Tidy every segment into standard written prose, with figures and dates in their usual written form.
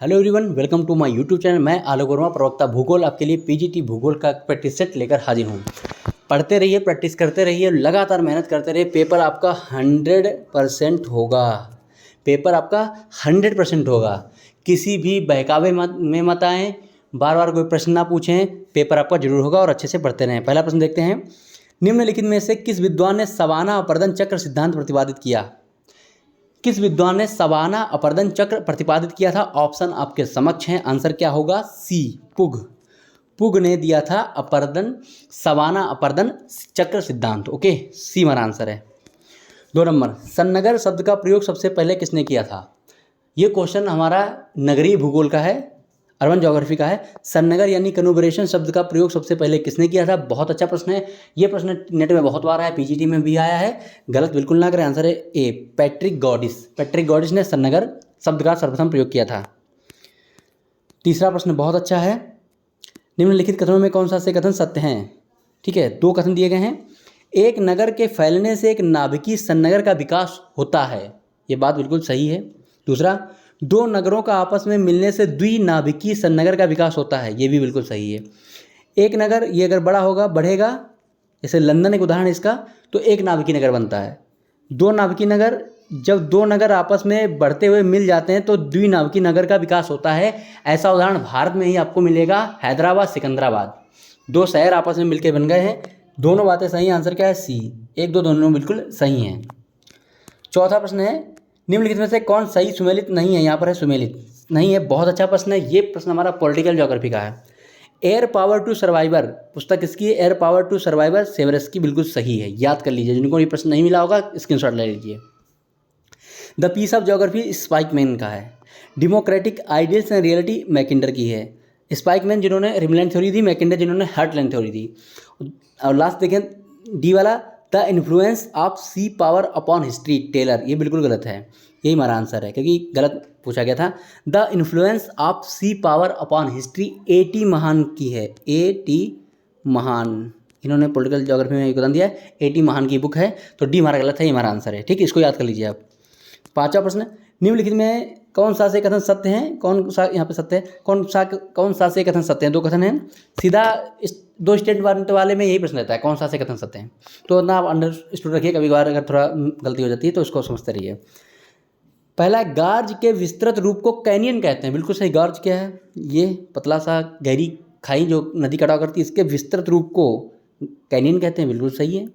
Hello everyone, welcome to my YouTube channel. मैं आलोक वर्मा, प्रवक्ता भूगोल, आपके लिए पीजीटी भूगोल का प्रैक्टिस सेट लेकर हाजिर हूँ। पढ़ते रहिए, प्रैक्टिस करते रहिए, लगातार मेहनत करते रहिए। पेपर आपका 100% होगा। पेपर आपका 100% होगा। किसी भी बहकावे में मत आएँ, बार बार कोई प्रश्न ना पूछें। पेपर आपका जरूर होगा और अच्छे से पढ़ते रहें। पहला प्रश्न देखते हैं। निम्नलिखित में से किस विद्वान ने सवाना अपर्दन चक्र सिद्धांत प्रतिपादित किया? किस विद्वान ने सवाना अपर्दन चक्र प्रतिपादित किया था? ऑप्शन आपके समक्ष हैं। आंसर क्या होगा? सी, पुग। पुग ने दिया था अपर्दन, सवाना अपर्दन चक्र सिद्धांत। ओके, सी हमारा आंसर है। 2 नंबर, सन्नगर शब्द का प्रयोग सबसे पहले किसने किया था? ये क्वेश्चन हमारा नगरीय भूगोल का है, अर्बन ज्योग्राफी का है। सन्नगर यानी कन्वर्सेशन शब्द का प्रयोग सबसे पहले किसने किया था? बहुत अच्छा प्रश्न है। ये प्रश्न नेट में बहुत बार आया है, पीजीटी में भी आया है। गलत बिल्कुल ना करें। आंसर है ए, पैट्रिक गॉडिस। पैट्रिक गॉडिस ने सन्नगर शब्द का सर्वप्रथम प्रयोग किया था। तीसरा प्रश्न बहुत अच्छा है। निम्नलिखित कथनों में कौन सा से कथन सत्य हैं? ठीक है, 2 कथन दिए गए हैं। एक नगर के फैलने से एक नाभिकीय सन्नगर का विकास होता है, ये बात बिल्कुल सही है। दूसरा, 2 नगरों का आपस में मिलने से द्विनाभिकीय सन्नगर का विकास होता है, ये भी बिल्कुल सही है। एक नगर ये अगर बड़ा होगा, बढ़ेगा, जैसे लंदन एक उदाहरण है इसका, तो एक नाभिकीय नगर बनता है। 2 नाभिकीय नगर, जब 2 नगर आपस में बढ़ते हुए मिल जाते हैं तो द्विनाभिकीय नगर का विकास होता है। ऐसा उदाहरण भारत में ही आपको मिलेगा, हैदराबाद, सिकंदराबाद। 2 शहर आपस में मिलकर बन गए हैं। दोनों बातें सही हैं। आंसर क्या है? सी, 1, 2 दोनों बिल्कुल सही हैं। चौथा प्रश्न है, निम्नलिखित में से कौन सही सुमेलित नहीं है? यहाँ पर है सुमेलित नहीं है। बहुत अच्छा प्रश्न है। ये प्रश्न हमारा पॉलिटिकल ज्योग्राफी का है। एयर पावर टू सर्वाइवर पुस्तक किसकी है? एयर पावर टू सर्वाइवर सेवरस की बिल्कुल सही है। याद कर लीजिए, जिनको ये प्रश्न नहीं मिला होगा स्क्रीनशॉट ले लीजिए। The peace of geography Spykman का है। Democratic ideals and reality Mackinder की है। स्पाइकमैन जिन्होंने रिमलैंड थ्योरी दी, मैकिंडर जिन्होंने हार्टलैंड थ्योरी दी। और लास्ट देखें डी वाला, the influence of sea power upon history, Taylor. ये बिल्कुल गलत है, यही हमारा आंसर है, क्योंकि गलत पूछा गया था। The influence of sea power upon history A.T. Mahan की है। A.T. महान, इन्होंने पॉलिटिकल ज्योग्राफी में योगदान दिया है। A.T. महान की बुक है। तो डी हमारा गलत है, ये हमारा आंसर है। ठीक है, इसको याद कर लीजिए आप। 5वां प्रश्न, निम्नलिखित में कौन सा से कथन सत्य हैं? कौन सा यहाँ पे सत्य है? कौन सा से कथन सत्य हैं? 2 कथन हैं। सीधा 2 स्टेटमेंट वाले में यही प्रश्न रहता है, कौन सा से कथन सत्य हैं। तो ना आप अंडरस्टूड रखिए, कभी कभार अगर थोड़ा गलती हो जाती है तो उसको समझते रहिए। पहला, गार्ज के विस्तृत रूप को कैनियन कहते हैं। बिल्कुल सही। गार्ज क्या है? ये पतला सा गहरी खाई जो नदी कटाव करती है, इसके विस्तृत रूप को कैनियन कहते हैं। बिल्कुल सही है।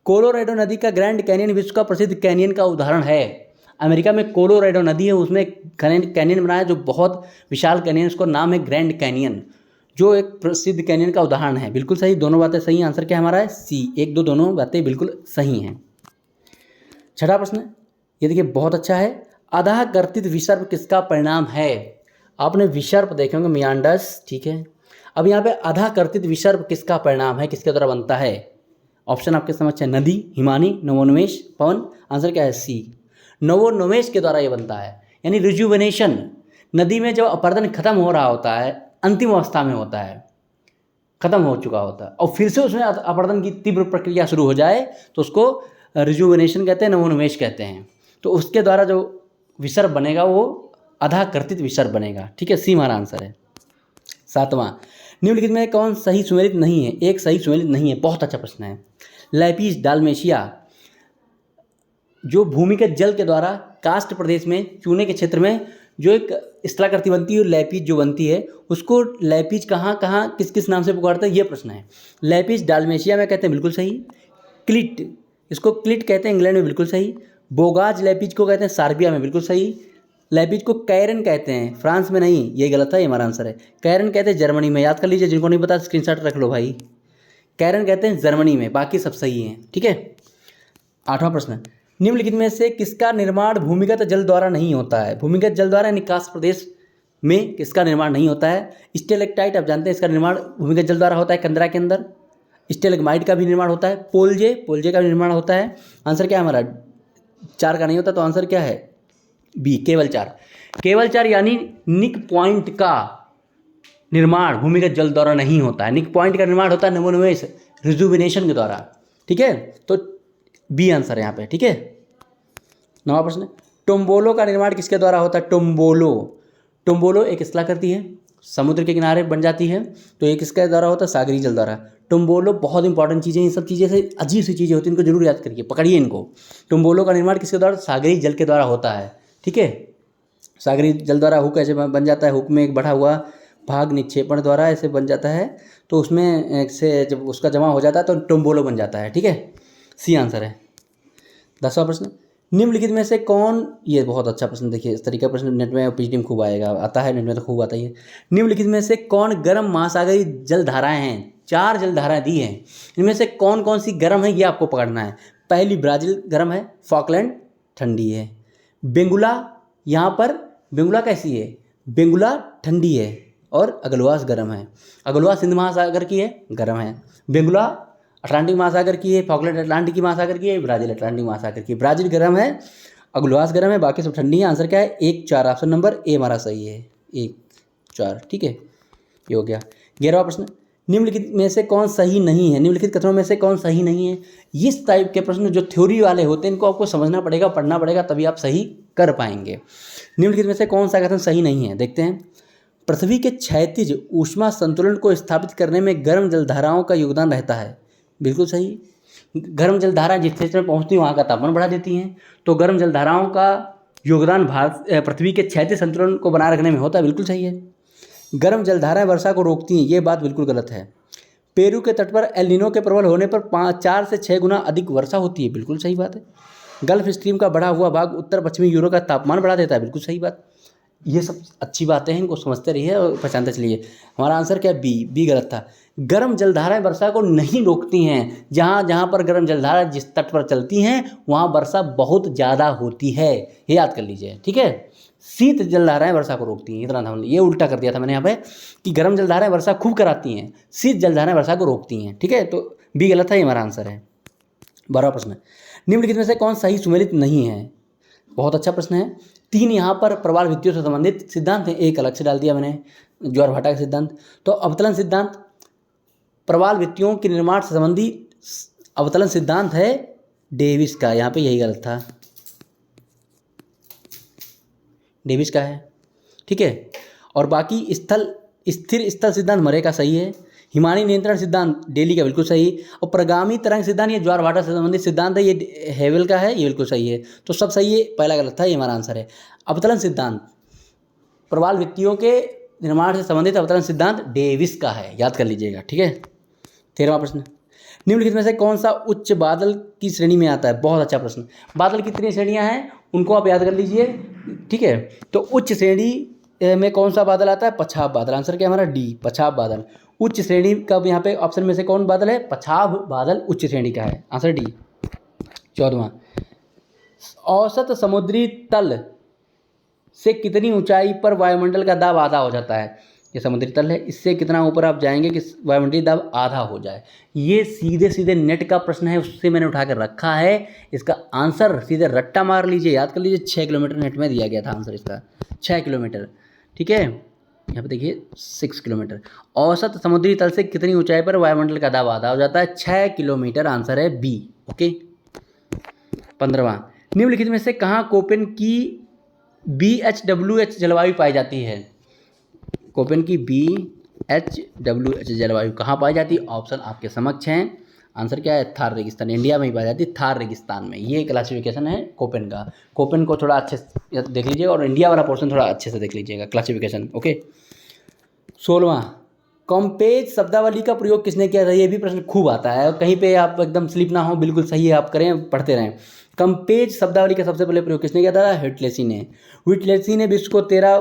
कोलोराडो नदी का ग्रैंड कैनियन विश्व का प्रसिद्ध कैनियन का उदाहरण है। अमेरिका में कोलोराडो नदी है, उसमें कैनियन बनाया जो बहुत विशाल कैनियन, उसका नाम है ग्रैंड कैनियन, जो एक प्रसिद्ध कैनियन का उदाहरण है। बिल्कुल सही, दोनों बातें सही। आंसर क्या हमारा है? सी, 1, 2 दोनों बातें बिल्कुल सही हैं। 6वां प्रश्न, ये देखिए बहुत अच्छा है। अधः कर्तित विसर्प किसका परिणाम है? आपने विसर्प देखे होंगे, मियांडर्स, ठीक है। अब यहाँ पे अधः कर्तित विसर्प किसका परिणाम है, किसके द्वारा बनता है? ऑप्शन आपके समक्ष है। नदी, हिमानी, नवोन्मेष, पवन। आंसर क्या है? सी, नवोन्मेष के द्वारा ये बनता है, यानी रिजुवेनेशन। नदी में जब अपर्दन खत्म हो रहा होता है, अंतिम अवस्था में होता है, खत्म हो चुका होता है, और फिर से उसमें अपर्दन की तीव्र प्रक्रिया शुरू हो जाए तो उसको रिजुवेनेशन कहते हैं, नवोन्मेष कहते हैं। तो उसके द्वारा जो विसर्प बनेगा वो अधः कर्तित विसर्प बनेगा। ठीक है, सी हमारा आंसर है। 7वां, निम्नलिखित में कौन सही सुमेलित नहीं है? एक सही सुमेलित नहीं है। बहुत अच्छा प्रश्न है। लैपिस डाल्मेशिया जो भूमिगत जल के द्वारा कास्ट प्रदेश में, चूने के क्षेत्र में जो एक स्थलाकृति बनती है, लैपिस जो बनती है, उसको लैपिस कहाँ कहाँ किस किस नाम से पुकारते हैं, ये प्रश्न है। लैपिस डाल्मेशिया में कहते हैं, बिल्कुल सही। क्लिट, इसको क्लिट कहते हैं इंग्लैंड में, बिल्कुल सही। बोगाज लैपिस को कहते हैं सार्बिया में, बिल्कुल सही। लैपिस को कैरन कहते हैं, फ्रांस में नहीं, ये गलत है, ये हमारा आंसर है। कैरन कहते हैं जर्मनी में। याद कर लीजिए, जिनको नहीं पता स्क्रीनशॉट रख लो भाई। कैरन कहते हैं जर्मनी में, बाकी सब सही हैं। ठीक है। 8वां प्रश्न, निम्नलिखित में से किसका निर्माण भूमिगत जल द्वारा नहीं होता है? भूमिगत जल द्वारा निकास प्रदेश में किसका निर्माण नहीं होता है? स्टेलेक्टाइट, आप जानते हैं इसका निर्माण भूमिगत जल द्वारा होता है कंदरा के अंदर। स्टेलेग्माइट का भी निर्माण होता है। पोल्जे का भी निर्माण होता है। आंसर क्या है हमारा? 4 का नहीं होता, तो आंसर क्या है? बी, केवल 4। केवल 4 यानी निक पॉइंट का निर्माण भूमिगत जल द्वारा नहीं होता है। निक पॉइंट का निर्माण होता है नवोन्मेष, रिजुविनेशन के द्वारा। ठीक है, तो बी आंसर है यहाँ पे। ठीक है। 9वां प्रश्न, टोम्बोलो का निर्माण किसके द्वारा होता है? टोम्बोलो टुम्बोलो एक स्थलाकृति है, समुद्र के किनारे बन जाती है, तो ये किसके द्वारा होता है? सागरी जल द्वारा। टुम्बोलो बहुत इंपॉर्टेंट चीज़ें, इन सब चीज़ें से अजीब सी चीज़ें होती हैं, इनको जरूर याद करिए, पकड़िए इनको। टुम्बोलो का निर्माण किसके द्वारा? सागरी जल के द्वारा होता है, ठीक है। सागरी जल द्वारा हुक ऐसे बन जाता है, हुक में एक बढ़ा हुआ भाग निक्षेपण द्वारा ऐसे बन जाता है, तो उसमें से जब उसका जमा हो जाता है तो टुम्बोलो बन जाता है, ठीक है। सी आंसर है। 10वां प्रश्न, निम्नलिखित में से कौन, ये बहुत अच्छा प्रश्न, देखिए इस तरीके का प्रश्न नेट में पीएचडी में खूब आएगा, आता है नेट में तो खूब आता ही है। निम्नलिखित में से कौन गर्म महासागरीय जलधाराएं हैं? 4 जलधाराएं दी हैं, इनमें से कौन कौन सी गर्म है ये आपको पकड़ना है। पहली ब्राज़ील गर्म है, फॉकलैंड ठंडी है। बेंगुला, यहाँ पर बेंगुला कैसी है? बेंगुला ठंडी है और अगलवास गर्म है। अगलवास हिंद महासागर की है, गर्म है। बेंगुला अटलांटिक महासागर की है, फॉकलैंड अटलांटिक महासागर की है, ब्राज़ील अटलांटिक महासागर की। ब्राज़ील गर्म है, अगलवास गर्म है, बाकी सब ठंडी है। आंसर क्या है? 1-4, ऑप्शन नंबर ए हमारा सही है, 1-4, ठीक है, ये हो गया। 11वां प्रश्न, निम्नलिखित में से कौन सही नहीं है? निम्नलिखित कथनों में से कौन सही नहीं है? इस टाइप के प्रश्न जो थ्योरी वाले होते हैं इनको आपको समझना पड़ेगा, पढ़ना पड़ेगा, तभी आप सही कर पाएंगे। निम्नलिखित में से कौन सा कथन सही नहीं है? देखते हैं। पृथ्वी के क्षैतिज ऊष्मा संतुलन को स्थापित करने में गर्म जलधाराओं का योगदान रहता है, बिल्कुल सही। गर्म जलधाराएं जिस क्षेत्र में पहुंचती हैं वहाँ का तापमान बढ़ा देती हैं, तो गर्म जलधाराओं का योगदान पृथ्वी के क्षैतिज संतुलन को बनाए रखने में होता है, बिल्कुल सही है। गर्म जलधाराएं वर्षा को रोकती हैं, ये बात बिल्कुल गलत है। पेरू के तट पर एल नीनो के प्रबल होने पर 4 से 6 गुना अधिक वर्षा होती है, बिल्कुल सही बात है। गल्फ स्ट्रीम का बढ़ा हुआ भाग उत्तर पश्चिमी यूरोप का तापमान बढ़ा देता है, बिल्कुल सही बात। ये सब अच्छी बातें हैं, इनको समझते रहिए और पहचानते चलिए। हमारा आंसर क्या है? बी गलत था। गर्म जलधाराएं वर्षा को नहीं रोकती हैं। जहाँ पर गर्म जलधारा जिस तट पर चलती हैं वहाँ वर्षा बहुत ज़्यादा होती है, ये याद कर लीजिए, ठीक है। शीत जलधाराएं वर्षा को रोकती हैं, इतना था, ये उल्टा कर दिया था मैंने यहाँ पे कि गर्म जलधाराएं वर्षा खूब कराती हैं, शीत जलधाराएं वर्षा को रोकती हैं, ठीक है। तो बी गलत है, ये हमारा आंसर है। 12वां प्रश्न, निम्नलिखित में से कौन सही सुमेलित नहीं है? बहुत अच्छा प्रश्न है। 3 यहाँ पर प्रवाल भित्तियों से संबंधित सिद्धांत हैं, एक अलग से डाल दिया मैंने, ज्वारभाटा का सिद्धांत। तो अवतलन सिद्धांत प्रवाल भित्तियों के निर्माण से संबंधी अवतलन सिद्धांत है डेविस का, यहाँ पे यही गलत था, डेविस का है, ठीक है। और बाकी स्थिर स्थल सिद्धांत मरे का सही है। हिमानी नियंत्रण सिद्धांत डेली का बिल्कुल सही। और प्रगामी तरंग सिद्धांत ये ज्वारभाटा से संबंधित सिद्धांत है, ये हेवल का है, ये बिल्कुल सही है। तो सब सही है, पहला गलत था, ये हमारा आंसर है। अवतलन सिद्धांत प्रवाल भित्तियों के निर्माण से संबंधित अवतरण सिद्धांत डेविस का है, याद कर लीजिएगा, ठीक है। 13वां प्रश्न, निम्नलिखित में से कौन सा उच्च बादल की श्रेणी में आता है? बहुत अच्छा प्रश्न। बादल की कितनी श्रेणियां हैं उनको आप याद कर लीजिए, ठीक है। तो उच्च श्रेणी में कौन सा बादल आता है? पछाव बादल। आंसर क्या हमारा? डी, पछाव बादल। उच्च श्रेणी का यहाँ पे ऑप्शन में से कौन बादल है? पछाव बादल उच्च श्रेणी का है, आंसर डी। 14वां, औसत समुद्री तल से कितनी ऊंचाई पर वायुमंडल का दाब आधा हो जाता है? ये समुद्री तल है, इससे कितना ऊपर आप जाएंगे कि वायुमंडलीय दाब आधा हो जाए? ये सीधे सीधे नेट का प्रश्न है, उससे मैंने उठा कर रखा है। इसका आंसर सीधे रट्टा मार लीजिए, याद कर लीजिए। 6 किलोमीटर नेट में दिया गया था आंसर इसका, 6 किलोमीटर, ठीक है। यहाँ पे देखिए 6 किलोमीटर। औसत समुद्री तल से कितनी ऊंचाई पर वायुमंडल का दाब आधा हो जाता है? 6 किलोमीटर, आंसर है बी, ओके। 15वां, निम्नलिखित में से कहाँ कोपेन की BHWH जलवायु पाई जाती है? कोपेन की BHWH जलवायु कहाँ पाई जाती है? ऑप्शन आपके समक्ष हैं। आंसर क्या है? थार रेगिस्तान, इंडिया में ही पाई जाती है, थार रेगिस्तान में। ये क्लासिफिकेशन है कोपेन का। कोपेन को थोड़ा अच्छे से देख लीजिएगा और इंडिया वाला पोर्शन थोड़ा अच्छे से देख लीजिएगा, क्लासिफिकेशन, ओके। 16वां, कॉम्पेज शब्दावली का प्रयोग किसने किया था? ये भी प्रश्न खूब आता है, कहीं पे आप एकदम स्लिप ना हो, बिल्कुल सही है, आप करें, पढ़ते रहें। कम्पेज शब्दावली का सबसे पहले प्रयोग किसने किया था? व्हिटलेसी ने। व्हिटलेसी ने विश्व को 13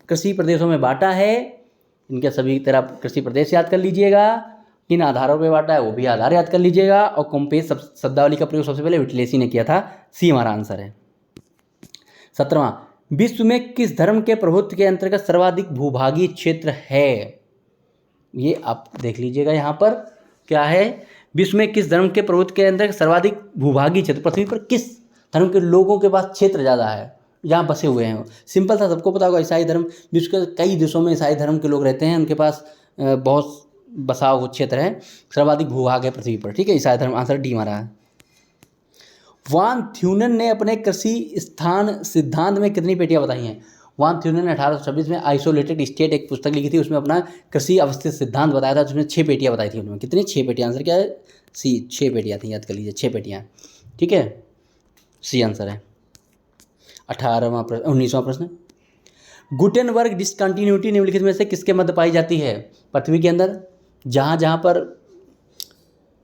कृषि प्रदेशों में बांटा है। इनके सभी 13 कृषि प्रदेश याद कर लीजिएगा। किन आधारों पे बांटा है वो भी आधार याद कर लीजिएगा। और कॉम्पेज शब्दावली का प्रयोग सबसे पहले व्हिटलेसी ने किया था, सी हमारा आंसर है। 17वां, विश्व में किस धर्म के प्रभुत्व के अंतर्गत सर्वाधिक भूभागीय क्षेत्र है? ये आप देख लीजिएगा, यहाँ पर क्या है? विश्व में किस धर्म के प्रभुत्व के अंतर्गत सर्वाधिक भूभागीय क्षेत्र, पृथ्वी पर किस धर्म के लोगों के पास क्षेत्र ज़्यादा है, जहाँ बसे हुए हैं? सिंपल था, सबको पता होगा, ईसाई धर्म। विश्व के कई देशों में ईसाई धर्म के लोग रहते हैं, उनके पास बहुत बसा हुआ क्षेत्र है, सर्वाधिक भूभाग है पृथ्वी पर, ठीक है। ईसाई धर्म, आंसर डी हमारा है। वान थ्यूनन ने अपने कृषि स्थान सिद्धांत में कितनी पेटियां बताई हैं? वान थ्यूरिन ने 1826 में आइसोलेटेड स्टेट एक पुस्तक लिखी थी, उसमें अपना कृषि अवस्थित सिद्धांत बताया था, जिसमें 6 पेटियाँ बताई थी उन्होंने। कितनी? 6 पेटियाँ। आंसर क्या है? सी, 6 पेटियाँ थी, याद कर लीजिए, 6 पेटियाँ। ठीक है, सी आंसर है। 19वां प्रश्न, गुटेनबर्ग डिसकंटिन्यूटी निम्नलिखित में से किसके मध्य पाई जाती है? पृथ्वी के अंदर जहाँ जहाँ पर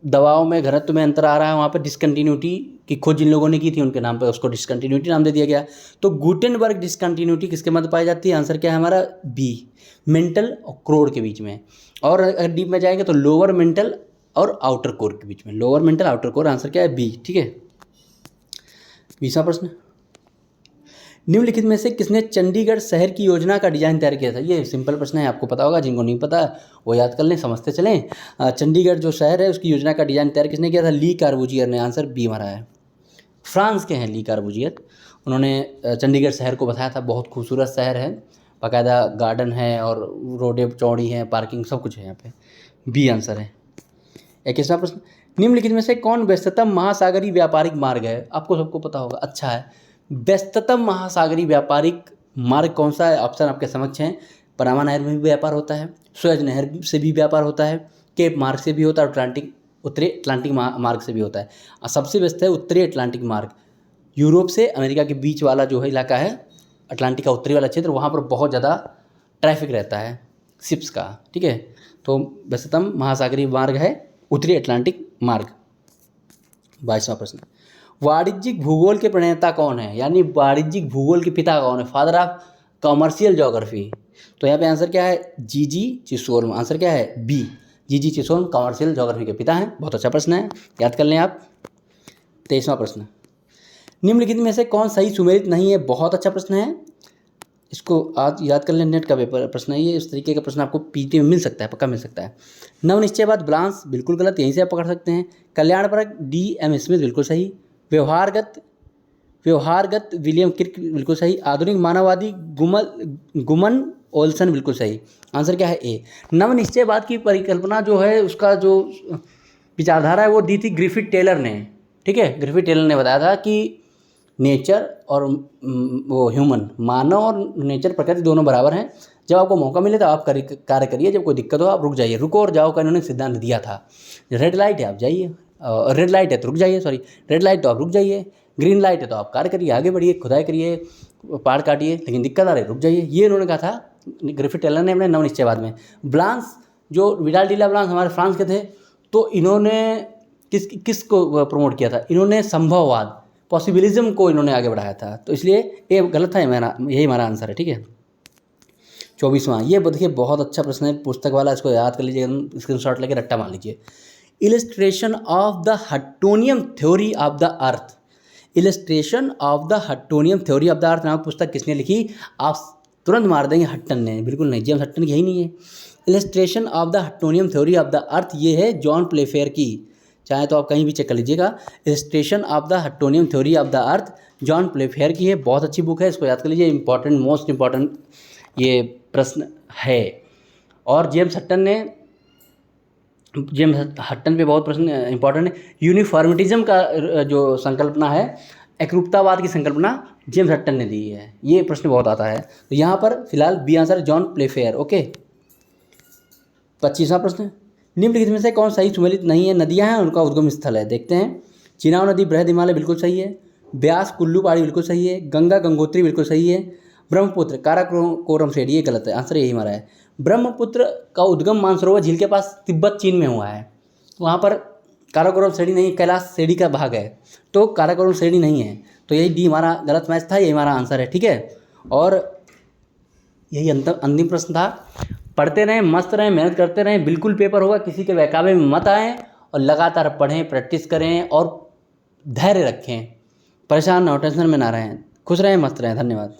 दवाओं में घनत्व में अंतर आ रहा है, वहाँ पर डिसकंटिन्यूटी की खोज जिन लोगों ने की थी उनके नाम पर उसको डिसकंटिन्यूटी नाम दे दिया गया। तो गुटेनबर्ग डिसकंटिन्यूटी किसके मध्य पाई जाती है? आंसर क्या है हमारा? बी, मेंटल और कोर के बीच में। और अगर डीप में जाएंगे तो लोअर मेंटल और आउटर कोर के बीच में। Lower mental, outer core, answer क्या है? बी। ठीक है, 20वां प्रश्न, निम्नलिखित में से किसने चंडीगढ़ शहर की योजना का डिजाइन तैयार किया था? ये सिंपल प्रश्न है, आपको पता होगा, जिनको नहीं पता वो याद कर लें, समझते चलें। चंडीगढ़ जो शहर है उसकी योजना का डिजाइन तैयार किसने किया था? ली कार्बूजियर ने। आंसर बी हमारा है। फ्रांस के हैं ली कार्बूजियर, उन्होंने चंडीगढ़ शहर को बताया था बहुत खूबसूरत शहर है, बाकायदा गार्डन है और रोडें चौड़ी हैं, पार्किंग सब कुछ है यहाँ पे। बी आंसर है। 21वां प्रश्न, निम्नलिखित में से कौन व्यस्ततम महासागरीय व्यापारिक मार्ग है? आपको सबको पता होगा, अच्छा है। व्यस्ततम महासागरीय व्यापारिक मार्ग कौन सा है? ऑप्शन आपके समक्ष हैं। पनामा नहर में भी व्यापार होता है, सुएज नहर से भी व्यापार होता है, केप मार्ग से भी होता है, और उत्तरी अटलांटिक मार्ग से भी होता है। और सबसे व्यस्त है उत्तरी अटलांटिक मार्ग। यूरोप से अमेरिका के बीच वाला जो है इलाका है, अटलांटिक का उत्तरी वाला क्षेत्र, वहाँ पर बहुत ज़्यादा ट्रैफिक रहता है शिप्स का। ठीक है, तो व्यस्ततम महासागरीय मार्ग है उत्तरी अटलांटिक मार्ग। 22वां प्रश्न, वाणिज्यिक भूगोल के प्रणेता कौन है? यानी वाणिज्यिक भूगोल के पिता कौन है? Father of commercial geography. तो यहाँ पे आंसर क्या है? जीजी चिसोल्म। आंसर क्या है? बी, जीजी चिसोल्म कॉमर्शियल ज्योग्राफी के पिता हैं। बहुत अच्छा प्रश्न है, याद कर लें आप। 23वां प्रश्न, निम्नलिखित में से कौन सही सुमेलित नहीं है? बहुत अच्छा प्रश्न है, इसको आज याद कर लें, नेट का पेपर प्रश्न है ये। इस तरीके का प्रश्न आपको पीटी में मिल सकता है, पक्का मिल सकता है। नवनिश्चयवाद ब्लांस बिल्कुल गलत, यहीं से आप पकड़ सकते हैं। कल्याणपरक डी एम स्मिथ बिल्कुल सही। व्यवहारगत विलियम किर्क बिल्कुल सही। आधुनिक मानववादी गुमन ओल्सन बिल्कुल सही। आंसर क्या है? ए। नवनिश्चयवाद की परिकल्पना जो है, उसका जो विचारधारा है वो दी थी ग्रिफिथ टेलर ने। ठीक है, ग्रिफिथ टेलर ने बताया था कि नेचर और वो ह्यूमन, मानव और नेचर, प्रकृति दोनों बराबर हैं। जब आपको मौका मिले तो आप कार्य करिए, जब कोई दिक्कत हो आप रुक जाइए। रुको और जाओ का इन्होंने सिद्धांत दिया था। रेड लाइट है आप जाइए, रेड लाइट है तो रुक जाइए, सॉरी रेड लाइट तो आप रुक जाइए, ग्रीन लाइट है तो आप कार्य करिए, आगे बढ़िए, खुदाई करिए, पहाड़ काटिए, लेकिन दिक्कत आ रही रुक जाइए। ये इन्होंने कहा था ग्रिफिथ टेलर ने अपने नवनिश्चयवाद में। ब्लांस जो विडाल डी ला ब्लांस हमारे फ्रांस के थे, तो इन्होंने किसको प्रमोट किया था? इन्होंने संभववाद, पॉसिबिलिज्म को इन्होंने आगे बढ़ाया था। तो इसलिए ये गलत है, यही हमारा आंसर है। ठीक है, 24वां, ये देखिए बहुत अच्छा प्रश्न है, पुस्तक वाला, इसको याद कर लीजिए, स्क्रीनशॉट लेके रट्टा मार लीजिए। Illustration of the Huttonian theory of the earth. Illustration of the Huttonian theory of the earth नामक पुस्तक किसने लिखी? आप तुरंत मार देंगे हट्टन ने, बिल्कुल नहीं, जेम्स हट्टन की यही नहीं है। Illustration of the Huttonian theory of the earth ये है जॉन प्लेफेयर की, चाहे तो आप कहीं भी चेक कर लीजिएगा। Illustration of the Huttonian theory of the earth John Playfair की है, बहुत अच्छी बुक है, इसको याद कर लीजिए। इंपॉर्टेंट, मोस्ट इंपॉर्टेंट ये प्रश्न है। और जेम्स हट्टन पे बहुत प्रश्न इंपॉर्टेंट है। यूनिफॉर्मिटिज्म का जो संकल्पना है, एकरूपतावाद की संकल्पना जेम्स हट्टन ने दी है, ये प्रश्न बहुत आता है। तो यहाँ पर फिलहाल B answer John Playfair. Okay, 25वां प्रश्न, निम्नलिखित में से कौन सही सुमेलित नहीं है? नदियाँ हैं, उनका उद्गम स्थल है, देखते हैं। चिनाब नदी बृहद हिमालय बिल्कुल सही है। ब्यास कुल्लू पहाड़ी बिल्कुल सही है। गंगा गंगोत्री बिल्कुल सही है। ब्रह्मपुत्र काराकोरम सेठ, ये गलत है, आंसर यही हमारा है। ब्रह्मपुत्र का उद्गम मानसरोवर झील के पास तिब्बत चीन में हुआ है, वहाँ पर काराकोरम श्रेणी नहीं, कैलाश श्रेणी का भाग है, तो काराकोरम श्रेणी नहीं है। तो यही डी हमारा गलत मैच था, यही हमारा आंसर है। ठीक है, और यही अंतिम प्रश्न था। पढ़ते रहें, मस्त रहें, मेहनत करते रहें, बिल्कुल पेपर होगा, किसी के बहकावे में मत आएँ, और लगातार पढ़ें, प्रैक्टिस करें और धैर्य रखें, परेशान ना हो, टेंशन में ना रहें, खुश रहें, मस्त रहें। धन्यवाद।